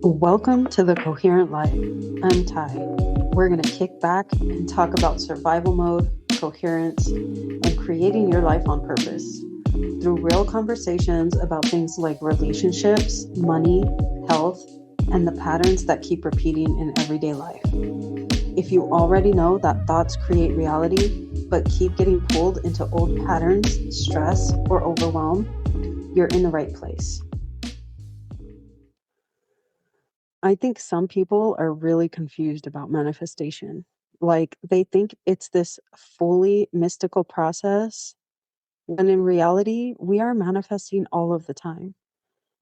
Welcome to the Coherent Life. I'm Ty. We're going to kick back and talk about survival mode, coherence, and creating your life on purpose through real conversations about things like relationships, money, health, and the patterns that keep repeating in everyday life. If you already know that thoughts create reality, but keep getting pulled into old patterns, stress, or overwhelm, you're in the right place. I think some people are really confused about manifestation. Like they think it's this fully mystical process, when in reality, we are manifesting all of the time.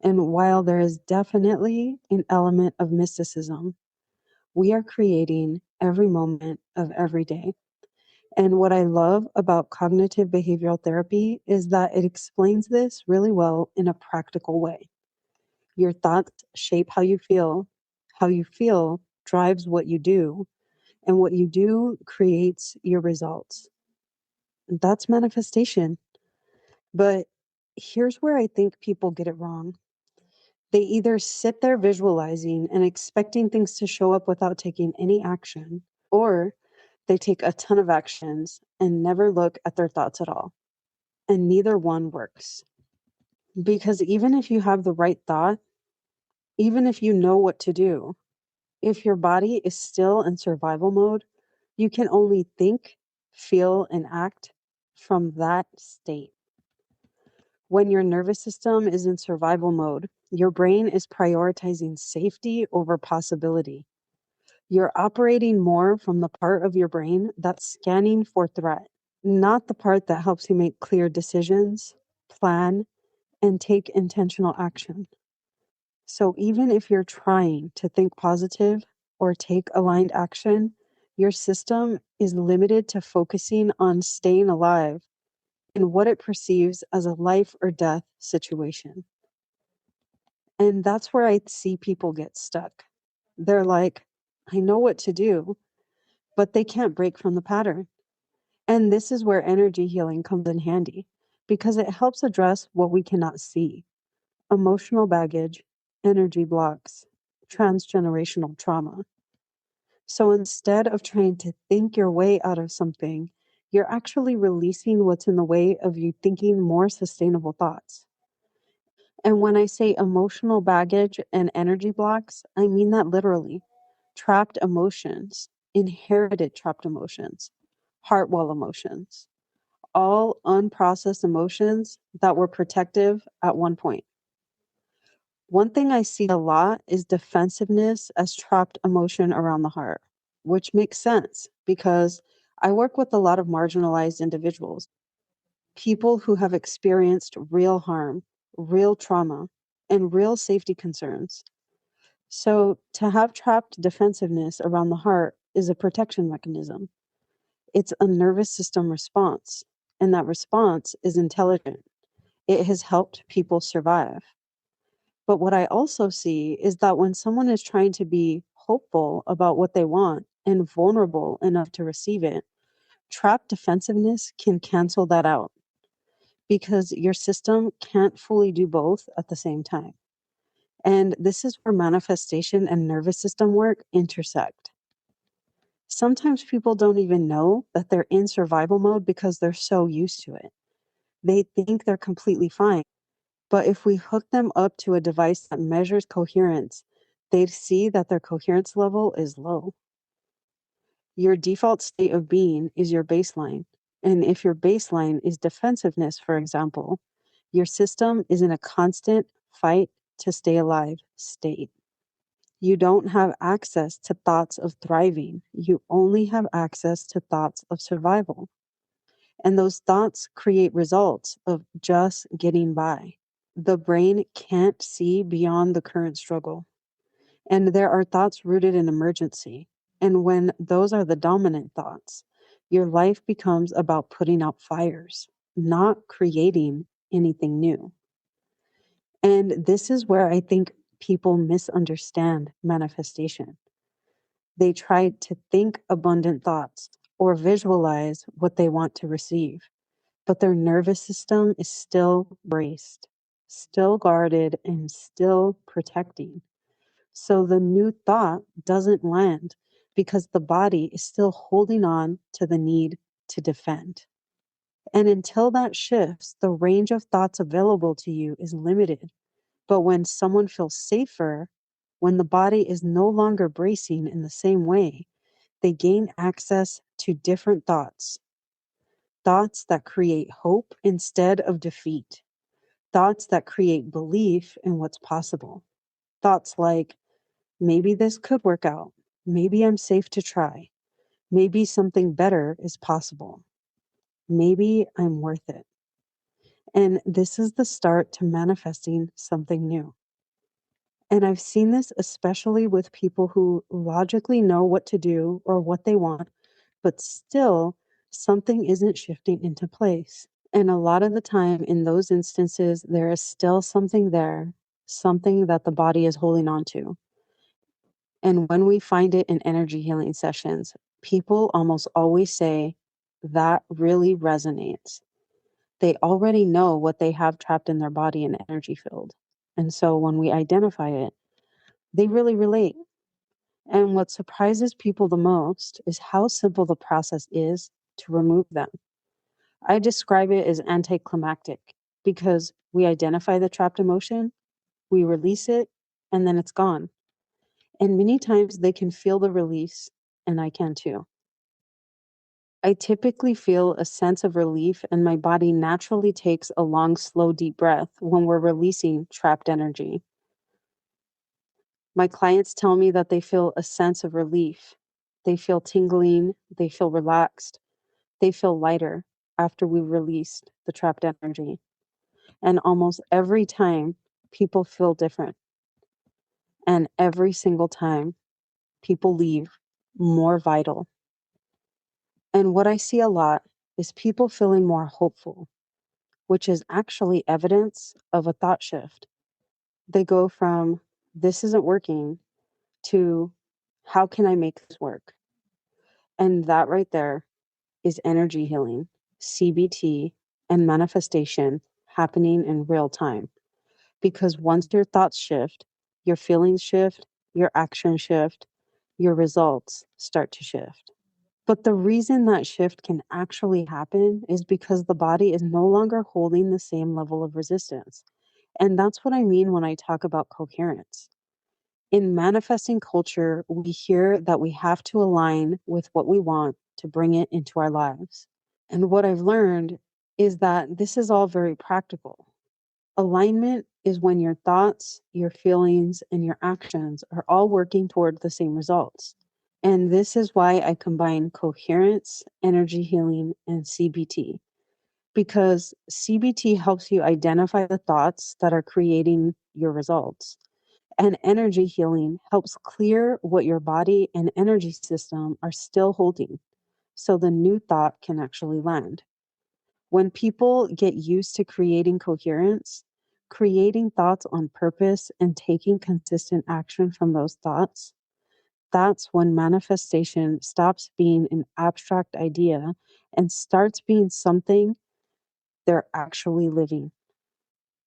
And while there is definitely an element of mysticism, we are creating every moment of every day. And what I love about cognitive behavioral therapy is that it explains this really well in a practical way. Your thoughts shape how you feel drives what you do, and what you do creates your results. That's manifestation. But here's where I think people get it wrong. They either sit there visualizing and expecting things to show up without taking any action, or they take a ton of actions and never look at their thoughts at all. And neither one works. Because even if you have the right thought, even if you know what to do, if your body is still in survival mode, you can only think, feel, and act from that state. When your nervous system is in survival mode, your brain is prioritizing safety over possibility. You're operating more from the part of your brain that's scanning for threat, not the part that helps you make clear decisions, plan, and take intentional action. So even if you're trying to think positive or take aligned action, your system is limited to focusing on staying alive in what it perceives as a life or death situation. And that's where I see people get stuck. They're like, I know what to do, but they can't break from the pattern. And this is where energy healing comes in handy because it helps address what we cannot see: emotional baggage, energy blocks, transgenerational trauma. So instead of trying to think your way out of something, you're actually releasing what's in the way of you thinking more sustainable thoughts. And when I say emotional baggage and energy blocks, I mean that literally. Trapped emotions, inherited trapped emotions, heart wall emotions, all unprocessed emotions that were protective at one point. One thing I see a lot is defensiveness as trapped emotion around the heart, which makes sense because I work with a lot of marginalized individuals, people who have experienced real harm, real trauma, and real safety concerns. So to have trapped defensiveness around the heart is a protection mechanism. It's a nervous system response, and that response is intelligent. It has helped people survive. But what I also see is that when someone is trying to be hopeful about what they want and vulnerable enough to receive it, trapped defensiveness can cancel that out because your system can't fully do both at the same time. And this is where manifestation and nervous system work intersect. Sometimes people don't even know that they're in survival mode because they're so used to it. They think they're completely fine. But if we hook them up to a device that measures coherence, they'd see that their coherence level is low. Your default state of being is your baseline. And if your baseline is defensiveness, for example, your system is in a constant fight to stay alive state. You don't have access to thoughts of thriving. You only have access to thoughts of survival. And those thoughts create results of just getting by. The brain can't see beyond the current struggle. And there are thoughts rooted in emergency. And when those are the dominant thoughts, your life becomes about putting out fires, not creating anything new. And this is where I think people misunderstand manifestation. They try to think abundant thoughts or visualize what they want to receive, but their nervous system is still braced, still guarded, and still protecting. So the new thought doesn't land because the body is still holding on to the need to defend. And until that shifts, the range of thoughts available to you is limited. But when someone feels safer, when the body is no longer bracing in the same way, they gain access to different thoughts, thoughts that create hope instead of defeat, thoughts that create belief in what's possible, thoughts like, maybe this could work out, maybe I'm safe to try, maybe something better is possible, maybe I'm worth it. And this is the start to manifesting something new. And I've seen this especially with people who logically know what to do or what they want, but still something isn't shifting into place. And a lot of the time in those instances, there is still something there, something that the body is holding on to. And when we find it in energy healing sessions, people almost always say that really resonates. They already know what they have trapped in their body and energy field. And so when we identify it, they really relate. And what surprises people the most is how simple the process is to remove them. I describe it as anticlimactic because we identify the trapped emotion, we release it, and then it's gone. And many times they can feel the release, and I can too. I typically feel a sense of relief, and my body naturally takes a long, slow, deep breath when we're releasing trapped energy. My clients tell me that they feel a sense of relief. They feel tingling, they feel relaxed, they feel lighter after we released the trapped energy. And almost every time, people feel different. And every single time, people leave more vital. And what I see a lot is people feeling more hopeful, which is actually evidence of a thought shift. They go from, this isn't working, to, how can I make this work? And that right there is energy healing, CBT, and manifestation happening in real time. Because once your thoughts shift, your feelings shift, your actions shift, your results start to shift. But the reason that shift can actually happen is because the body is no longer holding the same level of resistance. And that's what I mean when I talk about coherence. In manifesting culture, we hear that we have to align with what we want to bring it into our lives. And what I've learned is that this is all very practical. Alignment is when your thoughts, your feelings, and your actions are all working toward the same results. And this is why I combine coherence, energy healing, and CBT. Because CBT helps you identify the thoughts that are creating your results. And energy healing helps clear what your body and energy system are still holding so the new thought can actually land. When people get used to creating coherence, creating thoughts on purpose, and taking consistent action from those thoughts, that's when manifestation stops being an abstract idea and starts being something they're actually living.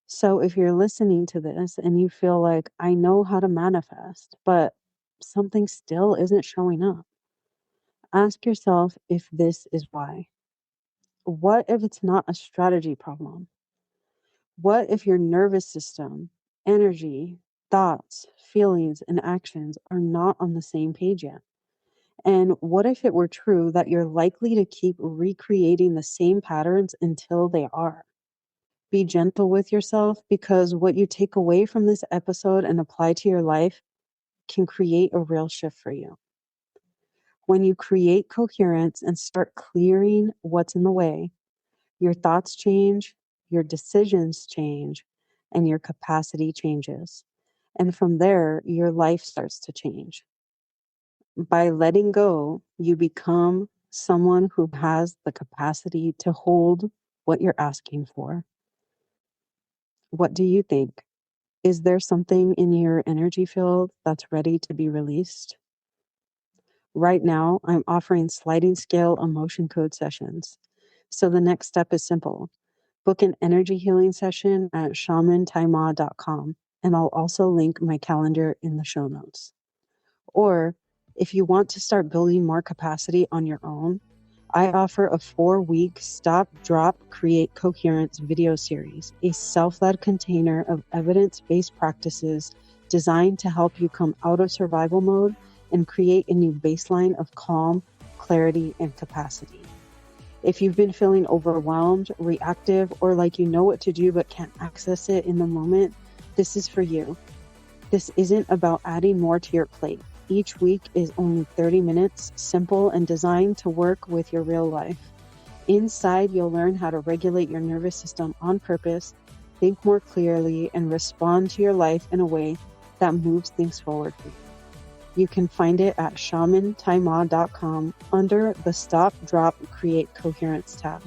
So if you're listening to this and you feel like, I know how to manifest, but something still isn't showing up, ask yourself if this is why. What if it's not a strategy problem? What if your nervous system, energy, thoughts, feelings, and actions are not on the same page yet? And what if it were true that you're likely to keep recreating the same patterns until they are? Be gentle with yourself because what you take away from this episode and apply to your life can create a real shift for you. When you create coherence and start clearing what's in the way, your thoughts change, your decisions change, and your capacity changes. And from there, your life starts to change. By letting go, you become someone who has the capacity to hold what you're asking for. What do you think? Is there something in your energy field that's ready to be released? Right now, I'm offering sliding scale emotion code sessions. So the next step is simple. Book an energy healing session at shamantaima.com. and I'll also link my calendar in the show notes. Or if you want to start building more capacity on your own, I offer a 4-week Stop, Drop, Create Coherence video series, a self-led container of evidence-based practices designed to help you come out of survival mode and create a new baseline of calm, clarity, and capacity. If you've been feeling overwhelmed, reactive, or like you know what to do but can't access it in the moment, this is for you. This isn't about adding more to your plate. Each week is only 30 minutes, simple and designed to work with your real life. Inside, you'll learn how to regulate your nervous system on purpose, think more clearly, and respond to your life in a way that moves things forward for you. You can find it at shamantaima.com under the Stop, Drop, Create Coherence tab.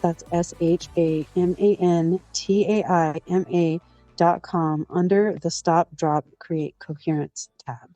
That's ShamanTaima.com under the Stop, Drop, Create Coherence tab.